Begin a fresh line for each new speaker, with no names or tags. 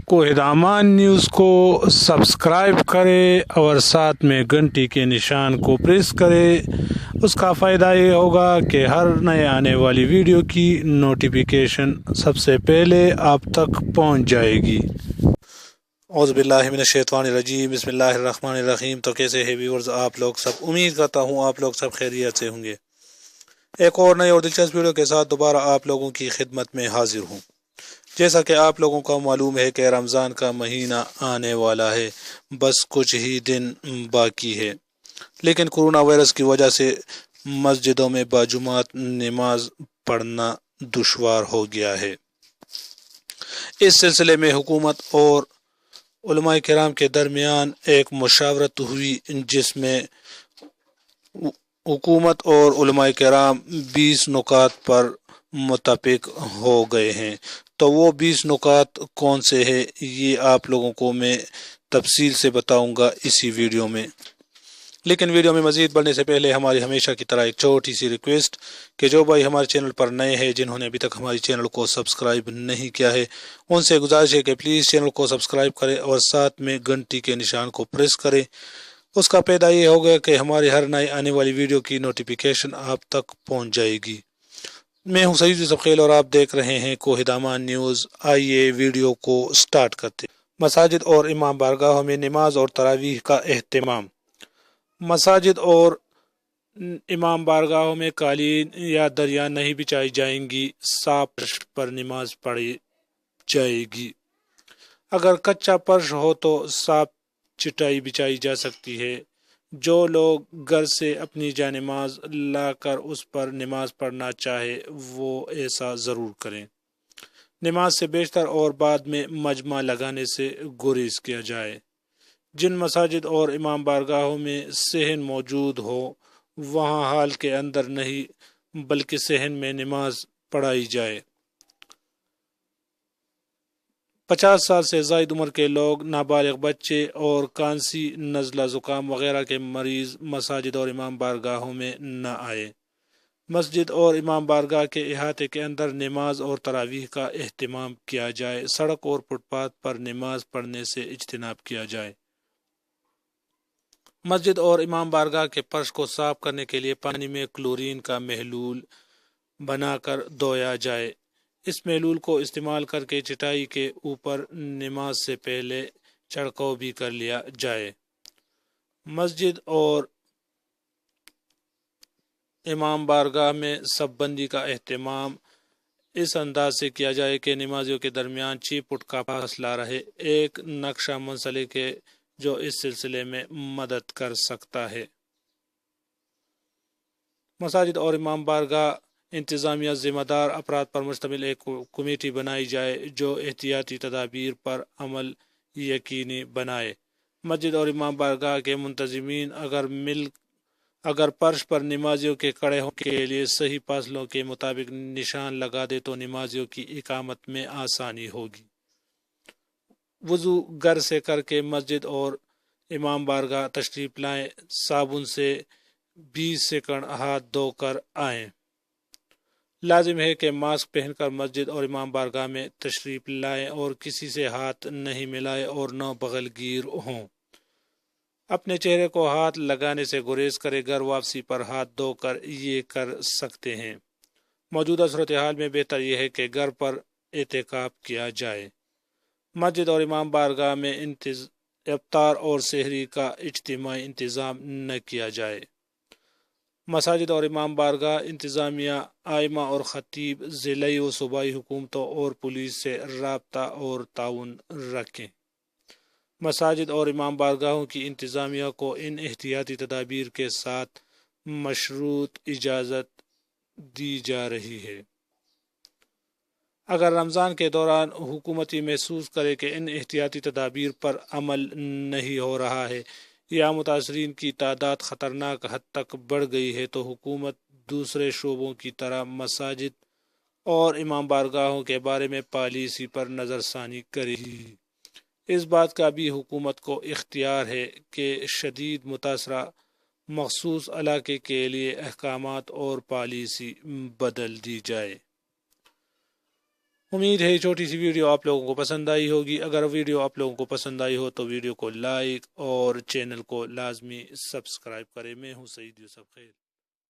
कोहिदामान news को subscribe करें और साथ में घंटी के निशान को प्रेस करें। उसका फ़ायदा ये होगा कि हर नए आने वाली वीडियो की नोटिफिकेशन सबसे पहले आप तक पहुंच जाएगी। औज़ुबिल्लाहि मिनश्शैतानिर्रजीम, बिस्मिल्लाहिर्रहमानिर्रहीम। तो कैसे है व्यूअर्स आप लोग सब? उम्मीद करता हूँ आप लोग सब खैरियत से होंगे। एक और नई और दिलचस्प वीडियो के साथ दोबारा आप लोगों की खिदमत में हाजिर हूँ। जैसा कि आप लोगों को मालूम है कि रमज़ान का महीना आने वाला है, बस कुछ ही दिन बाकी है, लेकिन कोरोना वायरस की वजह से मस्जिदों में बाजुमात नमाज पढ़ना दुश्वार हो गया है। इस सिलसिले में हुकूमत और उलमाए किराम के दरमियान एक मुशावरत हुई, जिसमें हुकूमत और उलमाए किराम 20 नुकात पर मुत्तफिक हो गए हैं। तो वो 20 नुकात कौन से हैं, ये आप लोगों को मैं तफसील से बताऊंगा इसी वीडियो में। लेकिन वीडियो में मज़ीद बढ़ने से पहले हमारी हमेशा की तरह एक छोटी सी रिक्वेस्ट कि जो भाई हमारे चैनल पर नए हैं, जिन्होंने अभी तक हमारे चैनल को सब्सक्राइब नहीं किया है, उनसे गुजारिश है कि प्लीज़ चैनल को सब्सक्राइब करें और साथ में घंटी के निशान को प्रेस करें। उसका फ़ायदा ये होगा कि हमारी हर नई आने वाली वीडियो की नोटिफिकेशन आप तक पहुँच जाएगी। मैं हूं सईद यूसुफ और आप देख रहे हैं कोहिदामान न्यूज़। आइए वीडियो को स्टार्ट करते। मसाजिद और इमाम बारगाहों में नमाज और तरावीह का एहतमाम। मसाजिद और इमाम बारगाहों में कालीन या दरिया नहीं बिछाई जाएंगी, साफ फर्श पर नमाज पढ़ी जाएगी। अगर कच्चा फर्श हो तो साफ चटाई बिछाई जा सकती है। जो लोग घर से अपनी जानमाज लाकर उस पर नमाज पढ़ना चाहे वो ऐसा ज़रूर करें। नमाज से बेशतर और बाद में मजमा लगाने से गुरेज किया जाए। जिन मसाजिद और इमाम बारगाहों में सहन मौजूद हो वहाँ हाल के अंदर नहीं बल्कि सहन में नमाज पढ़ाई जाए। 50 साल से ज़ायद उम्र के लोग, नाबालिग बच्चे और कांसी, नज़ला, ज़ुकाम वगैरह के मरीज़ मसाजिद और इमाम बारगाहों में न आए। मस्जिद और इमाम बारगाह के अहाते के अंदर नमाज और तरावीह का एहतमाम किया जाए। सड़क और फुटपाथ पर नमाज पढ़ने से इज्तिनाब किया जाए। मस्जिद और इमाम बारगाह के फर्श को साफ करने के लिए पानी में क्लोरीन का महलूल बनाकर धोया जाए। इस महलूल को इस्तेमाल करके चटाई के ऊपर नमाज से पहले छिड़काव भी कर लिया जाए। मस्जिद और इमाम बारगाह में सबबंदी का एहतमाम इस अंदाज से किया जाए कि नमाजियों के दरमियान 6 फुट का फासला रहे। एक नक्शा मुंसलिक है जो इस सिलसिले में मदद कर सकता है। मसाजिद और इमाम बारगाह इंतज़ामिया ज़िम्मेदार अफराद पर मुश्तमिल एक कमेटी बनाई जाए जो एहतियाती तदाबीर पर अमल यकीनी बनाए। मस्जिद और इमाम बारगाह के मुंतज़मीन अगर फर्श पर नमाजियों के खड़े होने के लिए सही फासलों के मुताबिक निशान लगा दे तो नमाजियों की इकामत में आसानी होगी। वुज़ू घर से करके मस्जिद और इमाम बारगाह तशरीफ लाएं। साबुन से 20 सेकंड हाथ धोकर आएं। लाजिम है कि मास्क पहनकर मस्जिद और इमाम बारगाह में तशरीफ लाएं और किसी से हाथ नहीं मिलाएं और न बगलगीर हों। अपने चेहरे को हाथ लगाने से गुरेज करें। घर वापसी पर हाथ धोकर ये कर सकते हैं। मौजूदा सूरत हाल में बेहतर यह है कि घर पर एहतिकाफ किया जाए। मस्जिद और इमाम बारगाह में इफ्तार और सहरी का इज्तिमाई इंतज़ाम न किया जाए। मसाजिद और इमाम बारगाह इंतज़ामिया, आइमा और ख़तीब ज़िलाई व सूबाई हुकूमतों और पुलिस से राब्ता और ताउन रखें। मसाजिद और इमाम बारगाहों की इंतज़ामिया को इन एहतियाती तदाबीर के साथ मशरूत इजाज़त दी जा रही है। अगर रमज़ान के दौरान हुकूमती महसूस करे कि इन एहतियाती तदाबीर पर अमल नहीं हो रहा है या मुतासरीन की तादाद ख़तरनाक हद तक बढ़ गई है तो हुकूमत दूसरे शोबों की तरह मसाजिद और इमाम बारगाहों के बारे में पॉलिसी पर नज़रसानी करेगी। इस बात का भी हुकूमत को इख्तियार है कि शदीद मुतासरा मखसूस इलाके के लिए अहकामात और पॉलिसी बदल दी जाए। امید ہے چھوٹی سی ویڈیو آپ لوگوں کو پسند آئی ہوگی. اگر ویڈیو آپ لوگوں کو پسند آئی ہو تو ویڈیو کو لائک اور چینل کو لازمی سبسکرائب کریں. میں ہوں سعید یوسف خیل.